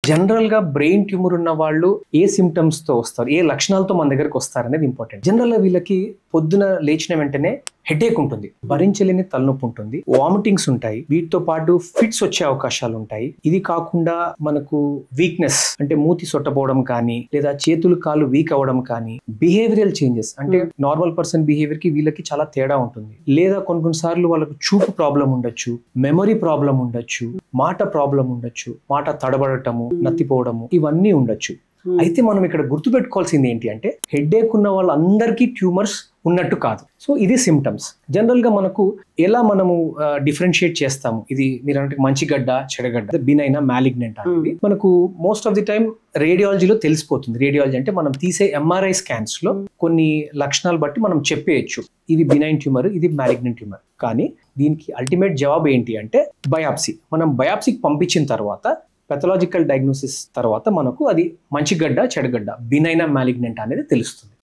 General గా brain tumour ఉన్న వాళ్ళు ఏ సిమ్టమ్స్ తో వస్తారు, ఏ లక్షణాలతో మన దగ్గరకు వస్తారు అనేది ఇంపార్టెంట్. జనరల్ గా వీళ్ళకి పొద్దున లేచిన వెంటనే హెడేక్ ఉంటుంది, భరించలేని తలనొప్పి ఉంటుంది, వామిటింగ్స్ ఉంటాయి, వీటితో పాటు ఫిట్స్ వచ్చే అవకాశాలు ఉంటాయి. ఇది కాకుండా మనకు వీక్నెస్ అంటే మూతి సొట్టపోవడం కానీ, లేదా చేతులు కాళ్ళు వీక్ అవ్వడం కానీ, బిహేవియరల్ చేంజెస్ అంటే నార్మల్ పర్సన్ బిహేవియర్ కి వీళ్ళకి చాలా తేడా ఉంటుంది. లేదా కొన్నిసార్లు వాళ్ళకు చూపు ప్రాబ్లం ఉండొచ్చు, మెమరీ ప్రాబ్లం ఉండొచ్చు, మాట ప్రాబ్లం ఉండొచ్చు, మాట తడబడటము, నత్తిపోవడము, ఇవన్నీ ఉండొచ్చు. అయితే మనం ఇక్కడ గుర్తుపెట్టుకోవాల్సింది ఏంటి అంటే హెడేక్ ఉన్న వాళ్ళందరికీ ట్యూమర్స్ ఉన్నట్టు కాదు. సో ఇది సిమ్టమ్స్. జనరల్ గా మనకు ఎలా మనము డిఫరెన్షియేట్ చేస్తాము, ఇది మీరు అంటే మంచి గడ్డ చెడగడ్డ, బినైన్ మాలిగ్నెంట్ అనేది మనకు మోస్ట్ ఆఫ్ ది టైం రేడియాలజీలో తెలిసిపోతుంది. రేడియాలజీ అంటే మనం తీసే ఎంఆర్ఐ స్కాన్స్ లో కొన్ని లక్షణాలు బట్టి మనం చెప్పేయచ్చు ఇది బినైన్ ట్యూమర్, ఇది మాలిగ్నెంట్ ట్యూమర్. కానీ దీనికి అల్టిమేట్ జవాబు ఏంటి అంటే బయాప్సీ. మనం బయాప్సీకి పంపించిన తర్వాత పెథలాజికల్ డయాగ్నోసిస్ తర్వాత మనకు అది మంచి గడ్డ చెడగడ్డ, బినైన్ మాలిగ్నెంట్ అనేది తెలుస్తుంది.